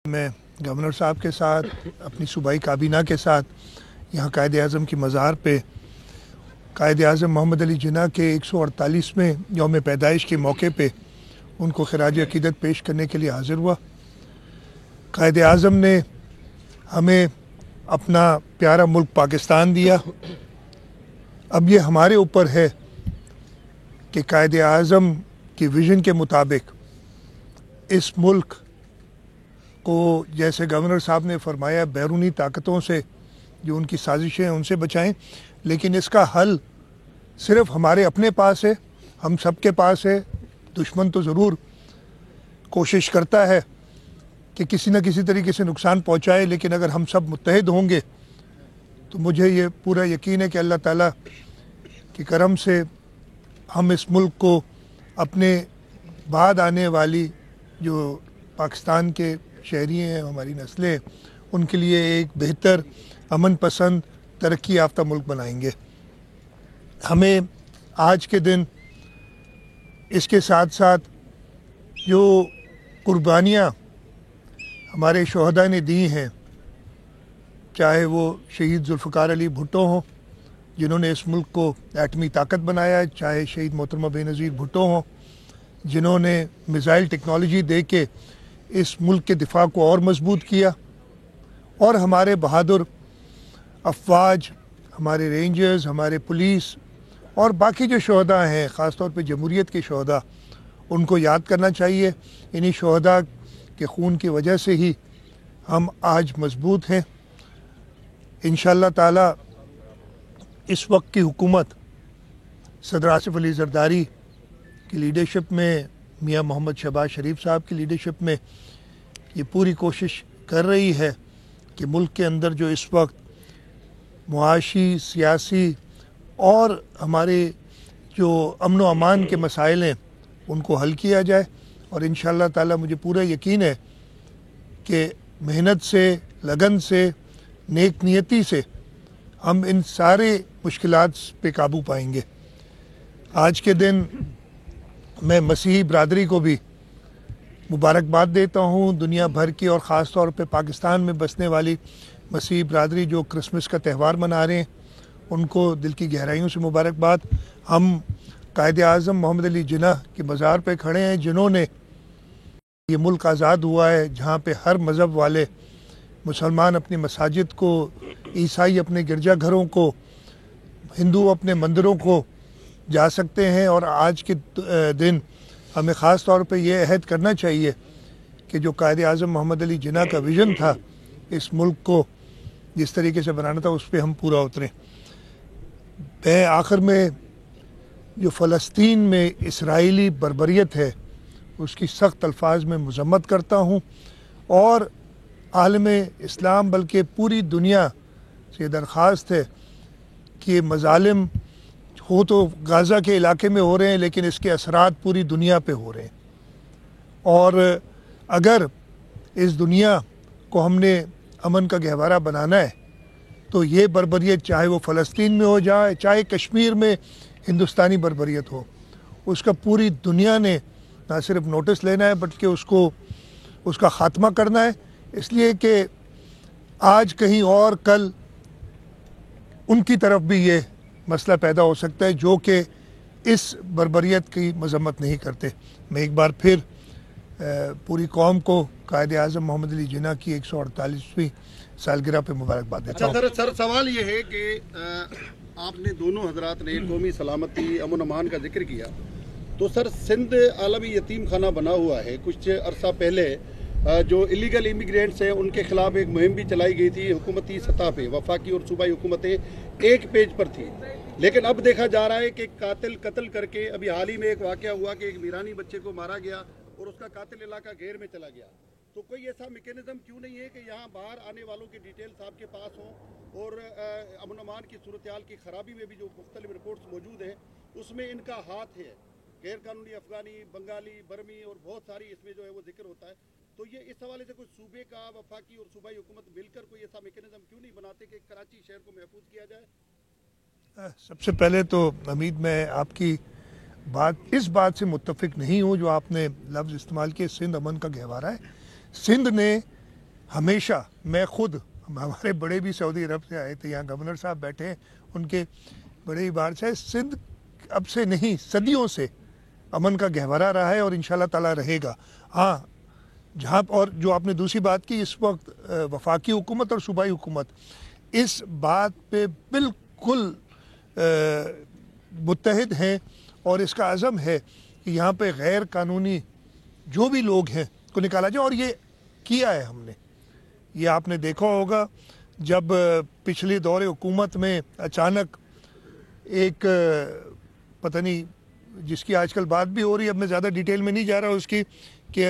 मैं गवर्नर साहब के साथ अपनी सूबाई काबीना के साथ यहाँ कायद आज़म की मज़ार पे कायद आज़म मोहम्मद अली जिन्ना के 148वें यौम पैदाइश के मौके पे उनको खिराज अकीदत पेश करने के लिए हाज़िर हुआ। कायद आज़म ने हमें अपना प्यारा मुल्क पाकिस्तान दिया। अब ये हमारे ऊपर है कि कायद आज़म की विज़न के मुताबिक इस मुल्क को, जैसे गवर्नर साहब ने फरमाया, बैरूनी ताकतों से जो उनकी साजिशें हैं उनसे बचाएं, लेकिन इसका हल सिर्फ हमारे अपने पास है, हम सब के पास है। दुश्मन तो ज़रूर कोशिश करता है कि किसी न किसी तरीके से नुकसान पहुंचाए, लेकिन अगर हम सब मुत्तहिद होंगे तो मुझे ये पूरा यकीन है कि अल्लाह ताला के करम से हम इस मुल्क को अपने बाद आने वाली जो पाकिस्तान के शहरी हैं, हमारी नस्लें, उनके लिए एक बेहतर, अमन पसंद, तरक्की याफ्ता मुल्क बनाएंगे। हमें आज के दिन इसके साथ साथ जो कुर्बानियाँ हमारे शोहदा ने दी हैं, चाहे वो शहीद जुल्फ़िकार अली भुट्टो हों जिन्होंने इस मुल्क को एटमी ताकत बनाया, चाहे शहीद मोहतरमा बेनज़ीर भुट्टो हों जिन्होंने मिसाइल टेक्नोलॉजी दे के इस मुल्क के दिफा को और मजबूत किया, और हमारे बहादुर अफवाज, हमारे रेंजर्स, हमारे पुलिस और बाकी जो शोहदा हैं, ख़ास तौर पे जमहूरियत के शोहदा, उनको याद करना चाहिए। इन्हीं शोहदा के खून की वजह से ही हम आज मजबूत हैं। इंशाअल्लाह ताला इस वक्त की हुकूमत सदर आसिफ अली ज़रदारी की लीडरशिप में, मियाँ मोहम्मद शहबाज शरीफ साहब की लीडरशिप में ये पूरी कोशिश कर रही है कि मुल्क के अंदर जो इस वक्त मुआशी, सियासी और हमारे जो अमन व अमान के मसाइल हैं उनको हल किया जाए। और इंशाअल्लाह ताला मुझे पूरा यकीन है कि मेहनत से, लगन से, नेक नियति से हम इन सारे मुश्किलात पे काबू पाएंगे। आज के दिन मैं मसीही बरादरी को भी मुबारकबाद देता हूँ। दुनिया भर की और ख़ास तौर पे पाकिस्तान में बसने वाली मसीही बरादरी जो क्रिसमस का त्यौहार मना रहे हैं, उनको दिल की गहराइयों से मुबारकबाद। हम कायद आज़म मोहम्मद अली जिन्ना की मज़ार पे खड़े हैं जिन्होंने ये मुल्क आज़ाद हुआ है, जहाँ पे हर मज़हब वाले, मुसलमान अपनी मसाजिद को, ईसाई अपने गिरजाघरों को, हिंदू अपने मंदिरों को जा सकते हैं। और आज के दिन हमें ख़ास तौर पे ये अहद करना चाहिए कि जो कायद आज़म मोहम्मद अली जिन्ना का विज़न था इस मुल्क को जिस तरीके से बनाना था, उस पर हम पूरा उतरें। मैं आखिर में जो फ़लस्तीन में इसराइली बर्बरियत है उसकी सख्त अल्फाज में मज़म्मत करता हूँ, और आलम इस्लाम बल्कि पूरी दुनिया से दरख्वास्त है कि मज़ालिम हो तो गाज़ा के इलाके में हो रहे हैं, लेकिन इसके असरात पूरी दुनिया पे हो रहे हैं। और अगर इस दुनिया को हमने अमन का गहवारा बनाना है तो ये बर्बरियत, चाहे वो फ़लस्तीन में हो जाए, चाहे कश्मीर में हिंदुस्तानी बर्बरियत हो, उसका पूरी दुनिया ने ना सिर्फ नोटिस लेना है बल्कि उसका ख़ात्मा करना है। इसलिए कि आज कहीं और कल उनकी तरफ भी ये मसला पैदा हो सकता है जो कि इस बर्बरियत की मजम्मत नहीं करते। मैं एक बार फिर पूरी कौम को कायद आज़म मोहम्मद अली जिन्ना की 148वीं सालगिरह पे मुबारकबाद देता हूँ। अच्छा सर, सवाल ये है कि आपने दोनों हजरात ने कौमी सलामती, अमन अमान का जिक्र किया, तो सर सिंध आलमी यतीम खाना बना हुआ है। कुछ अरसा पहले जो इलीगल इमिग्रेंट्स हैं उनके खिलाफ एक मुहिम भी चलाई गई थी हुकूमती सतह पे, वफाकी और सूबाई हुकूमतें एक पेज पर थी। लेकिन अब देखा जा रहा है कि कातिल कत्ल करके, अभी हाल ही में एक वाकया हुआ कि एक मीरानी बच्चे को मारा गया और उसका कातिल इलाका घेर में चला गया। तो कोई ऐसा मैकेनिज्म क्यों नहीं है कि यहाँ बाहर आने वालों की डिटेल्स आपके पास हों, और अमन अमान की सूरत हाल की खराबी में भी जो मुख्तलिफ रिपोर्ट्स मौजूद हैं उसमें इनका हाथ है। गैर कानूनी अफगानी, बंगाली, बर्मी और बहुत सारी इसमें जो है वो जिक्र होता है। तो ये इस हवाले से कोई सूबे का, वफाकी और सूबाई हुकूमत मिलकर कोई ऐसा मैकेनिज्म क्यों नहीं बनाते कि कराची शहर को महफूज किया जाए? सबसे पहले तो हमीद, मैं आपकी इस बात से मुत्तफिक नहीं हूँ जो आपने लफ्ज़ इस्तेमाल किए, सिंध अमन का गहवारा है। सिंध ने ہمیشہ میں خود، ہمارے بڑے بھی سعودی عرب سے آئے تھے، یہاں گورنر صاحب بیٹھے ہیں، ان کے بڑے بار سے سندھ اب سے نہیں صدیوں سے امن کا گہوارہ رہا ہے اور انشاءاللہ تعالی رہے گا. ہاں جہاں، اور جو آپ نے دوسری بات کی، اس وقت وفاقی حکومت اور صوبائی حکومت اس بات پہ بالکل متحد ہیں اور اس کا عزم ہے کہ یہاں پہ غیر قانونی جو بھی لوگ ہیں کو نکالا جائے، اور یہ کیا ہے ہم نے. یہ آپ نے دیکھا ہوگا جب پچھلی دور حکومت میں اچانک ایک پتہ نہیں جس کی آج کل بات بھی ہو رہی ہے، اب میں زیادہ ڈیٹیل میں نہیں جا رہا اس کی، کہ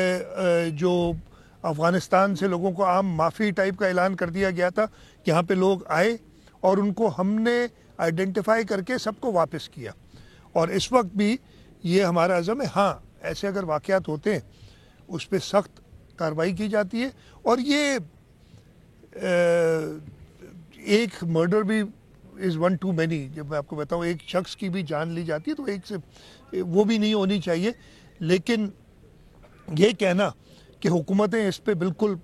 جو افغانستان سے لوگوں کو عام معافی ٹائپ کا اعلان کر دیا گیا تھا، کہ یہاں پہ لوگ آئے اور ان کو ہم نے آئیڈینٹیفائی کر کے سب کو واپس کیا. اور اس وقت بھی یہ ہمارا عزم ہے. ہاں ایسے اگر واقعات ہوتے ہیں اس پہ سخت کارروائی کی جاتی ہے. اور یہ ایک مرڈر بھی از ون ٹو مینی. جب میں آپ کو بتاؤں ایک شخص کی بھی جان لی جاتی ہے تو ایک سے وہ بھی نہیں ہونی چاہیے. لیکن یہ کہنا کہ حکومتیں اس پہ بالکل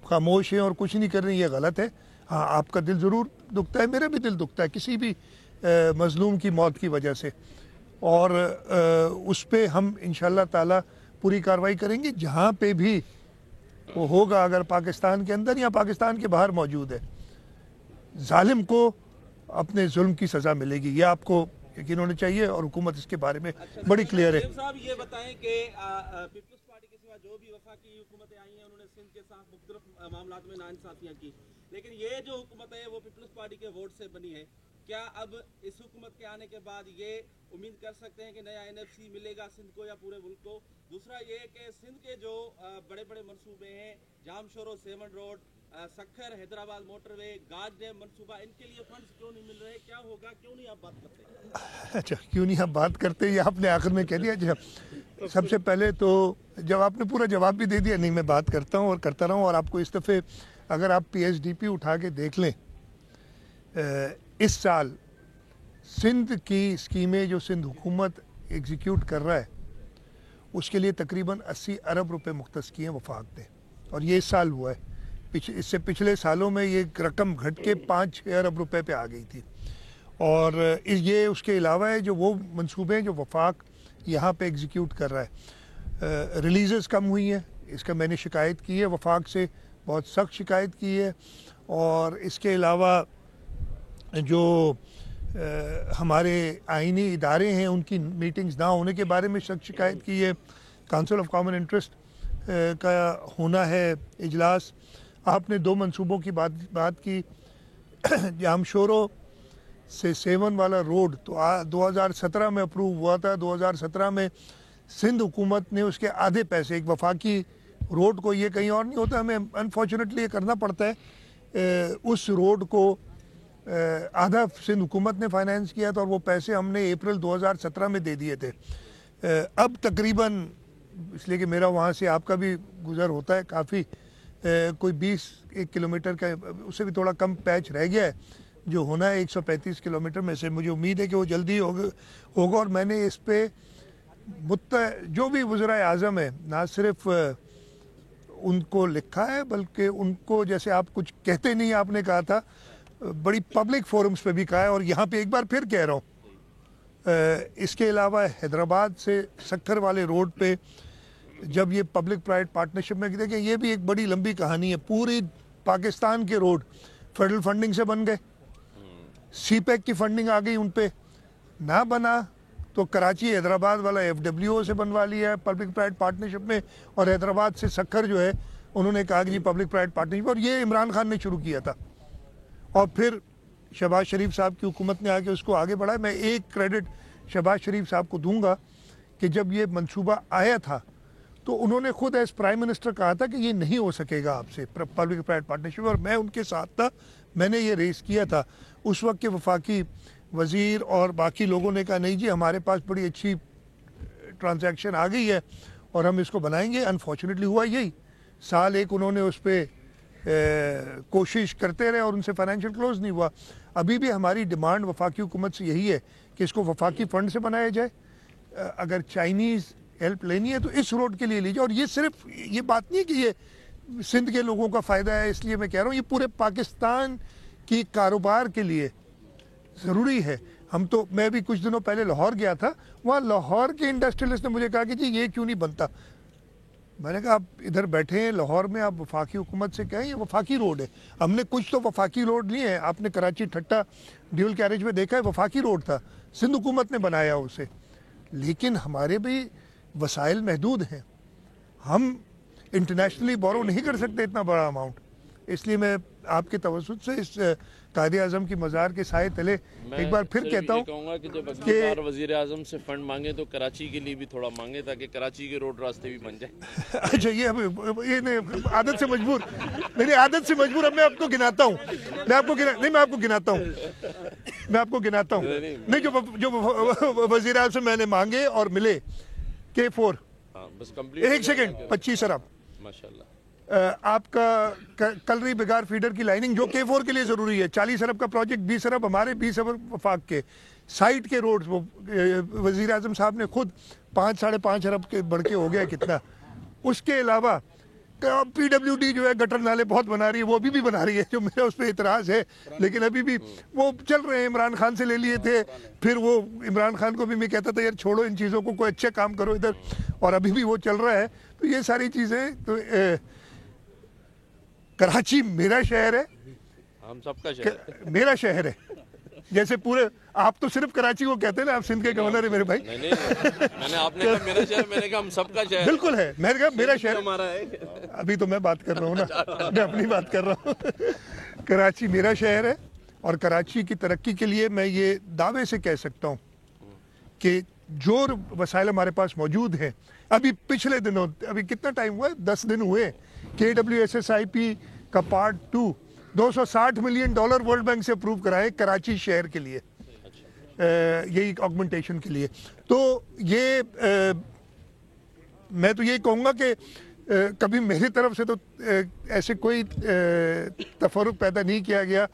خاموش ہیں اور کچھ نہیں کر رہی، یہ غلط ہے. ہاں آپ کا دل ضرور دکھتا ہے، میرا بھی دل دکھتا ہے کسی بھی مظلوم کی موت کی وجہ سے. اور اس پہ ہم انشاءاللہ تعالی پوری کارروائی کریں گے جہاں پہ بھی وہ ہوگا. اگر پاکستان کے اندر یا پاکستان کے باہر موجود ہے، ظالم کو اپنے ظلم کی سزا ملے گی، یہ آپ کو یقین ہونا چاہیے. اور حکومت اس کے بارے میں بڑی کلیئر ہے. صاحب یہ بتائیں کہ پیپلز پارٹی کے سوا جو بھی وفاقی حکومتیں آئی ہیں انہوں نے سندھ کے ساتھ مختلف معاملات میں ناانصافیاں کی، لیکن یہ جو حکومت ہے وہ پیپلز پارٹی کے ووٹ سے بنی ہے. کیا اب اس حکومت کے آنے کے بعد یہ امید کر سکتے ہیں کہ نیا NFC ملے گا سندھ کو یا پورے ملک کو؟ دوسرا یہ کہ سندھ کے جو بڑے بڑے منصوبے ہیں، جام شورو 7 روڈ، سکھر حیدرآباد موٹر وے، گاج ڈیم منصوبہ، ان کے لیے فنڈز کیوں نہیں مل رہے؟ کیا ہوگا؟ کیوں نہیں آپ بات کرتے؟ اچھا کیوں نہیں آپ بات کرتے، یہ آپ نے آخر میں کہہ دیا. سب سے پہلے تو جب آپ نے پورا جواب بھی دے دیا، نہیں میں بات کرتا ہوں اور کرتا رہا ہوں. اور آپ کو اس دفعہ اگر آپ PSDP اٹھا کے دیکھ لیں، اس سال سندھ کی اسکیمیں جو سندھ حکومت ایگزیکیوٹ کر رہا ہے اس کے لیے تقریباً 80 ارب روپے مختص کیے ہیں وفاق نے. اور یہ اس سال ہوا ہے. اس سے پچھلے سالوں میں یہ رقم گھٹ کے 5-6 ارب روپے پہ آ گئی تھی. اور یہ اس کے علاوہ ہے جو وہ منصوبے ہیں جو وفاق یہاں پہ ایگزیکیوٹ کر رہا ہے. ریلیزز کم ہوئی ہیں، اس کا میں نے شکایت کی ہے وفاق سے، بہت سخت شکایت کی ہے. اور اس کے علاوہ جو ہمارے آئینی ادارے ہیں ان کی میٹنگز نہ ہونے کے بارے میں سخت شکایت کی ہے. کونسل آف کامن انٹرسٹ کا ہونا ہے اجلاس. آپ نے 2 منصوبوں کی بات کی. جام شورو سے 7 والا روڈ تو 2017 میں اپروو ہوا تھا. 2017 میں سندھ حکومت نے اس کے آدھے پیسے، ایک وفاقی روڈ کو، یہ کہیں اور نہیں ہوتا، ہمیں انفارچونیٹلی یہ کرنا پڑتا ہے، اس روڈ کو آدھا سندھ حکومت نے فائنینس کیا تھا اور وہ پیسے ہم نے اپریل 2017 میں دے دیے تھے. اب تقریباً، اس لیے کہ میرا وہاں سے آپ کا بھی گزر ہوتا ہے کافی، کوئی 20 کلومیٹر کا، اس سے بھی تھوڑا کم پیچ رہ گیا ہے جو ہونا ہے 135 کلومیٹر میں سے. مجھے امید ہے کہ وہ جلدی ہوگا. اور میں نے اس پہ جو بھی وزرائے اعظم ہے نہ صرف ان کو لکھا ہے بلکہ ان کو، جیسے آپ کچھ کہتے نہیں، آپ نے کہا تھا بڑی پبلک فورمز پہ بھی کہا ہے اور یہاں پہ ایک بار پھر کہہ رہا ہوں. اس کے علاوہ حیدرآباد سے سکھر والے روڈ پہ جب یہ پبلک پرائیویٹ پارٹنرشپ میں، دیکھیں یہ بھی ایک بڑی لمبی کہانی ہے. پوری پاکستان کے روڈ فیڈرل فنڈنگ سے بن گئے، CPEC کی فنڈنگ آ گئی ان پہ. نہ بنا تو کراچی حیدرآباد والا FWO سے بنوا لیا ہے پبلک پرائیویٹ پارٹنرشپ میں. اور حیدرآباد سے سکھر جو ہے انہوں نے کہا کہ جی پبلک پرائیویٹ پارٹنرشپ، اور یہ عمران خان نے شروع کیا تھا. اور پھر شہباز شریف صاحب کی حکومت نے آ کے اس کو آگے بڑھایا. میں ایک کریڈٹ شہباز شریف صاحب کو دوں گا کہ جب یہ منصوبہ آیا تھا تو انہوں نے خود ایز پرائم منسٹر کہا تھا کہ یہ نہیں ہو سکے گا آپ سے پبلک پرائیویٹ پارٹنرشپ، اور میں ان کے ساتھ تھا، میں نے یہ ریز کیا تھا. اس وقت کے وفاقی وزیر اور باقی لوگوں نے کہا نہیں جی ہمارے پاس بڑی اچھی ٹرانزیکشن آ گئی ہے اور ہم اس کو بنائیں گے. انفارچونیٹلی ہوا یہی، سال ایک انہوں نے اس پہ کوشش کرتے رہے اور ان سے فائنینشیل کلوز نہیں ہوا. ابھی بھی ہماری ڈیمانڈ وفاقی حکومت سے یہی ہے کہ اس کو وفاقی فنڈ سے بنایا جائے. اگر چائنیز ہیلپ لینی ہے تو اس روڈ کے لیے لیجیے. اور یہ صرف یہ بات نہیں ہے کہ یہ सिंध के लोगों का फ़ायदा है, इसलिए मैं कह रहा हूँ ये पूरे पाकिस्तान की कारोबार के लिए ज़रूरी है। हम तो, मैं भी कुछ दिनों पहले लाहौर गया था, वहाँ लाहौर के इंडस्ट्रियलिस्ट ने मुझे कहा कि जी ये क्यों नहीं बनता। मैंने कहा आप इधर बैठे हैं लाहौर में, आप वफाकी हुकूमत से कहें ये वफाकी रोड है। हमने कुछ तो वफाकी रोड नहीं है, आपने कराची ठट्टा ड्यूल कैरेज में देखा है, वफाकी रोड था, सिंध हुकूमत ने बनाया उसे। लेकिन हमारे भी वसाइल महदूद हैं, हम इंटरनेशनली बोरो नहीं कर सकते इतना बड़ा अमाउंट। इसलिए मैं आपके तवज्जुह से इस कायदे आज़म की मज़ार के साए तले एक बार फिर कहता हूँ कि जब अगली बार वज़ीर आज़म से फंड मांगे तो कराची के लिए भी थोड़ा मांगे, ताकि कराची के रोड रास्ते भी बन जाए। अच्छा, ये आदत से मजबूर, मेरी आदत से मजबूर। अब मैं आपको गिनाता हूँ, मैं आपको गिनाता हूँ नहीं, जो वज़ीर आज़म से मैंने मांगे और मिले K4, बस कंप्लीट। एक सेकेंड, 25 अरब माशाल्लाह। आपका कलरी बिगार फीडर की लाइनिंग जो K4 के लिए ज़रूरी है, 40 अरब का प्रोजेक्ट, 20 अरब हमारे, 20 अरब वफाक के। साइड के रोड्स वो वज़ीर आज़म साहब ने खुद 5-5.5 अरब के बढ़ के हो गया कितना। उसके अलावा PWD जो है गटर नाले बहुत बना रही है, वो अभी भी बना रही है, जो मेरा उस पर इतराज़ है, लेकिन अभी भी वो चल रहे हैं। इमरान खान से ले लिए थे, फिर वो इमरान खान को भी मैं कहता था यार छोड़ो इन चीज़ों को, कोई अच्छे काम करो इधर, और अभी भी वो चल रहा है। तो ये सारी चीज़ें, तो कराची मेरा शहर है, हम सबका शहर, मेरा शहर है। जैसे पूरे, आप तो सिर्फ कराची को कहते हैं ना, आप सिंध के गवर्नर है मेरे भाई। नहीं, मैंने आपने कहा मेरा शहर, मैंने कहा हम सबका शहर। बिल्कुल है, मैंने कहा मेरा शहर हमारा है। अभी तो मैं बात कर रहा हूँ ना, मैं अपनी बात कर रहा हूँ। कराची मेरा शहर है, और कराची की तरक्की के लिए मैं ये दावे से कह सकता हूँ कि जो वसाइल हमारे पास मौजूद हैं, अभी पिछले दिनों, अभी कितना टाइम हुआ है, 10 दिन हुए, KWSSIP का पार्ट 2 $260 मिलियन वर्ल्ड बैंक से अप्रूव कराए कराची शहर के लिए, यही ऑगमेंटेशन के लिए। तो ये मैं तो यही कहूँगा कि कभी मेरी तरफ से तो ऐसे कोई तफरुक पैदा नहीं किया गया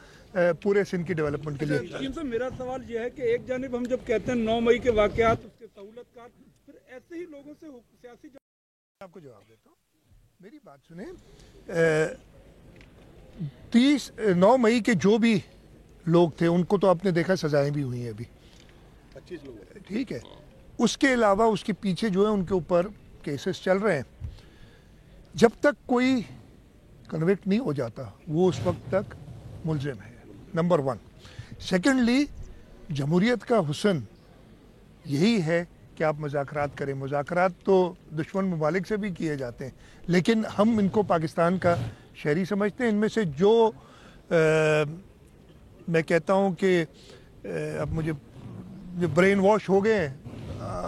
पूरे सिंध की डेवलपमेंट के लिए। तो मेरा सवाल यह है कि एक जानिब हम जब कहते हैं 9 मई के वाक़यात, उसके सहूलतकार, फिर ऐसे ही लोगों से सियासी, आपको जवाब देता हूँ, मेरी बात सुने। 9 मई के जो भी लोग थे उनको तो आपने देखा सजाएं भी हुई हैं, अभी 25 लोग, ठीक है। उसके अलावा उसके पीछे जो है उनके ऊपर केसेस चल रहे हैं। जब तक कोई कन्विक्ट नहीं हो जाता वो उस वक्त तक मुलजिम है, नंबर 1। सेकेंडली, जमहूरियत का हुस्न यही है कि आप मुज़ाकरात करें। मुज़ाकरात तो दुश्मन ममालिक से भी किए जाते हैं, लेकिन हम इनको पाकिस्तान का शहरी समझते हैं। इनमें से जो मैं कहता हूँ कि अब मुझे जो ब्रेन वॉश हो गए हैं,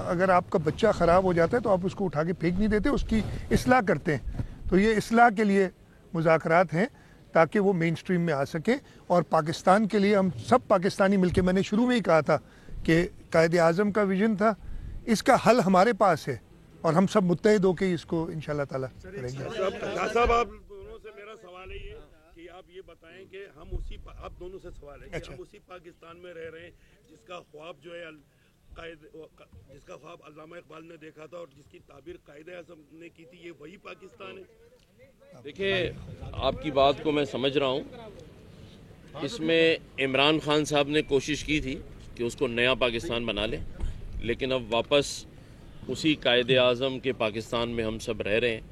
अगर आपका बच्चा ख़राब हो जाता है तो आप उसको उठा के फेंक नहीं देते, उसकी इस्लाह करते हैं। तो ये इस्लाह के लिए मुज़ाकरात हैं ताकि वो मेन स्ट्रीम में आ सके। और पाकिस्तान के लिए हम सब पाकिस्तानी मिलके, मैंने शुरू में ही कहा था कि कायदे आज़म का विजन था, इसका हल हमारे पास है और हम सब मुत्तहिद होकर इसको इंशाअल्लाह ताला करेंगे। साहब, आप दोनों से मेरा सवाल है ये कि आप ये बताएं कि हम आप दोनों से सवाल है कि अच्छा। हम उसी पाकिस्तान में रह रहे हैं जिसका ख्वाब जो है जिसका ख्वाब अल्लामा इकबाल ने देखा था और जिसकी ताबीर कायदे आज़म ने की थी, ये वही पाकिस्तान है? देखिए, आपकी बात को मैं समझ रहा हूँ। इसमें इमरान खान साहब ने कोशिश की थी कि उसको नया पाकिस्तान बना ले, लेकिन अब वापस उसी कायदे आज़म के पाकिस्तान में हम सब रह रहे हैं,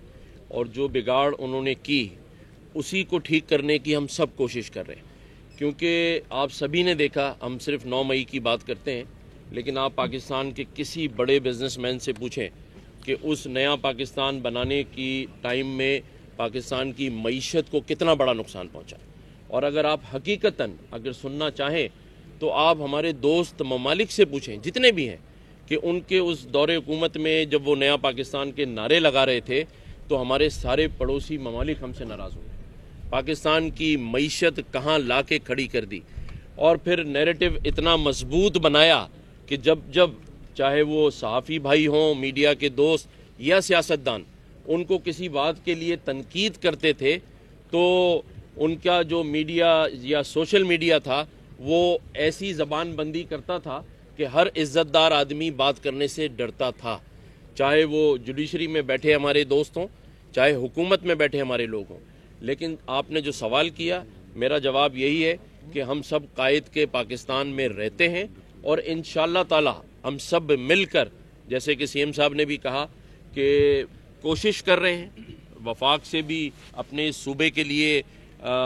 और जो बिगाड़ उन्होंने की उसी को ठीक करने की हम सब कोशिश कर रहे हैं। क्योंकि आप सभी ने देखा, हम सिर्फ 9 मई की बात करते हैं, लेकिन आप पाकिस्तान के किसी बड़े बिजनेसमैन से पूछें कि उस नया पाकिस्तान बनाने की टाइम में पाकिस्तान की मईशत को कितना बड़ा नुकसान पहुंचा। और अगर आप हकीकतन अगर सुनना चाहें तो आप हमारे दोस्त ममालिक से पूछें, जितने भी हैं, कि उनके उस दौरे हुकूमत में जब वो नया पाकिस्तान के नारे लगा रहे थे तो हमारे सारे पड़ोसी ममालिक हमसे नाराज़ हुए। पाकिस्तान की मईशत कहाँ ला के खड़ी कर दी, और फिर नैरेटिव इतना मजबूत बनाया कि जब जब चाहे वो सहाफ़ी भाई हों, मीडिया के दोस्त या सियासतदान, उनको किसी बात के लिए तनकीद करते थे तो उनका जो मीडिया या सोशल मीडिया था वो ऐसी ज़बान बंदी करता था कि हर इज़्ज़तदार आदमी बात करने से डरता था, चाहे वो जुडिशरी में बैठे हमारे दोस्त हों चाहे हुकूमत में बैठे हमारे लोग हों। लेकिन आपने जो सवाल किया, मेरा जवाब यही है कि हम सब कायद के पाकिस्तान में रहते हैं और इंशाअल्लाह ताला हम सब मिलकर, जैसे कि सीएम साहब ने भी कहा कि कोशिश कर रहे हैं वफाक से भी अपने सूबे के लिए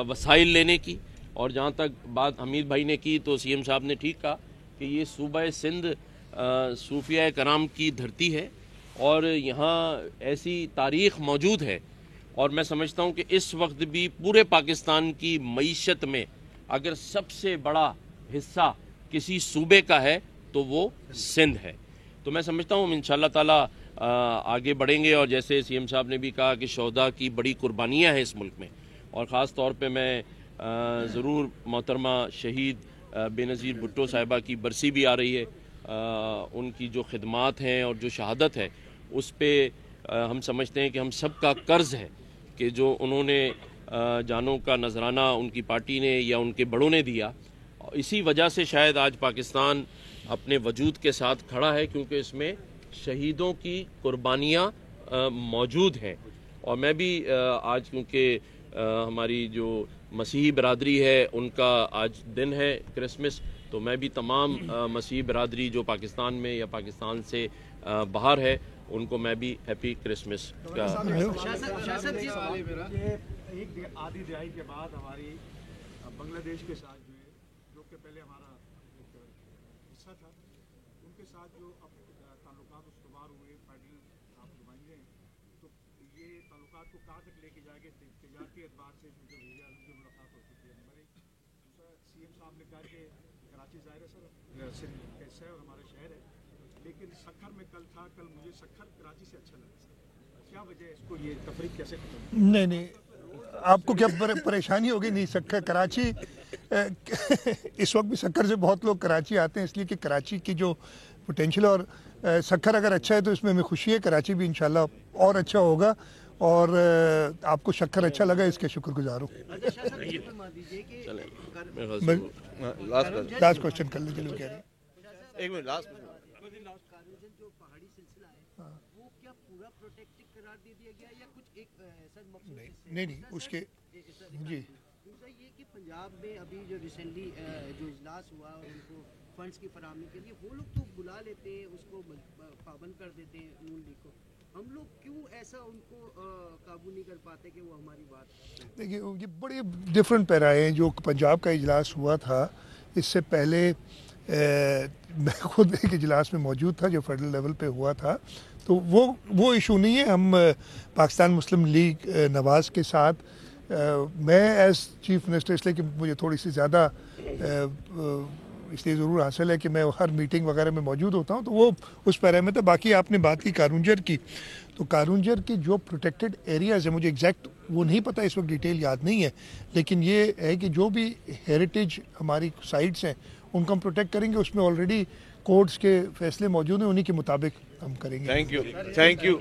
वसाइल लेने की। और जहाँ तक बात हमीद भाई ने की तो सीएम साहब ने ठीक कहा कि ये सूबा सिंध सूफिया कराम की धरती है और यहाँ ऐसी तारीख़ मौजूद है। और मैं समझता हूँ कि इस वक्त भी पूरे पाकिस्तान की मईशत में अगर सबसे बड़ा हिस्सा किसी सूबे का है तो वो सिंध है। तो मैं समझता हूँ हम इंशाअल्लाह ताला आगे बढ़ेंगे। और जैसे सीएम साहब ने भी कहा कि शोहदा की बड़ी कुर्बानियाँ हैं इस मुल्क में, और ख़ास तौर पे मैं ज़रूर मोहतरमा शहीद बेनज़ीर भुट्टो साहिबा की बरसी भी आ रही है, उनकी जो खिदमात हैं और जो शहादत है उस पर हम समझते हैं कि हम सब का कर्ज़ है कि जो उन्होंने जानों का नजराना उनकी पार्टी ने या उनके बड़ों ने दिया, इसी वजह से शायद आज पाकिस्तान अपने वजूद के साथ खड़ा है, क्योंकि इसमें शहीदों की कुर्बानियाँ मौजूद हैं। और मैं भी आज क्योंकि हमारी जो मसीही बरादरी है उनका आज दिन है क्रिसमस, तो मैं भी तमाम मसीही बरादरी जो पाकिस्तान में या पाकिस्तान से बाहर है उनको मैं भी हैप्पी क्रिसमस का। एक आधी दहाई के बाद हमारी बांग्लादेश के साथ जो कि पहले हमारा एक हिस्सा था, उनके साथ जो अब ताल्लुकात उस्तवार हुए, फेडरल आप नुमाइंदे हैं, तो ये ताल्लुकात को कहाँ तक लेके जाएंगे तजारती एतबार से, क्योंकि वज़ीर आज़म की मुलाकात हो चुकी है हमारी। दूसरा सीएम साहब ने कहा कि कराची ज़ाहिर है सर सिंध का हिस्सा है और हमारा शहर है, लेकिन सक्खर में कल था, कल मुझे सक्खर कराची से अच्छा लगा। क्या वजह है इसको, ये तफरीक कैसे खत्म? नहीं, आपको क्या परेशानी होगी? नहीं, सक्खर कराची इस वक्त भी सक्खर से बहुत लोग कराची आते हैं, इसलिए कि कराची की जो पोटेंशियल, और सक्खर अगर अच्छा है तो इसमें हमें खुशी है। कराची भी इंशाल्लाह और अच्छा होगा, और आपको शक्कर अच्छा लगा इसके शुक्रगुजार हूँ। लास्ट क्वेश्चन कर लीजिए, लोग कह रहे हैं। एक मिनट, लास्ट जो पहाड़ी सिलसिला है वो क्या पूरा प्रोटेक्टेड करार दे दिया गया या कुछ एक ऐसा मकसद? नहीं, उसके जी। दूसरा ये कि पंजाब में अभी जो रिसेंटली जो इजलास हुआ और उनको फंड्स की फराहमी के लिए वो लोग तो बुला लेते हैं, उसको पाबंद कर देते हैं नून लीग को, हम लोग क्यों ऐसा उनको काबू नहीं कर पाते कि वो हमारी बात? देखिए, ये बड़े डिफरेंट पैराए हैं। जो पंजाब का इजलास हुआ था, इससे पहले मैं खुद एक इजलास में मौजूद था जो फेडरल लेवल पे हुआ था, तो वो इशू नहीं है। हम पाकिस्तान मुस्लिम लीग नवाज़ के साथ मैं एज़ चीफ मिनिस्टर, इसलिए कि मुझे थोड़ी सी ज़्यादा इसलिए ज़रूर हासिल है कि मैं हर मीटिंग वगैरह में मौजूद होता हूँ, तो वो उस पैरा में था। बाकी आपने बात की कारूंजर की, तो कारूंजर की जो प्रोटेक्टेड एरियाज़ है, मुझे एग्जैक्ट वो नहीं पता, इस वक्त डिटेल याद नहीं है, लेकिन ये है कि जो भी हेरिटेज हमारी साइट्स हैं उनको हम प्रोटेक्ट करेंगे। उसमें ऑलरेडी कोर्ट्स के फैसले मौजूद हैं, उन्हीं के मुताबिक हम करेंगे। Thank you.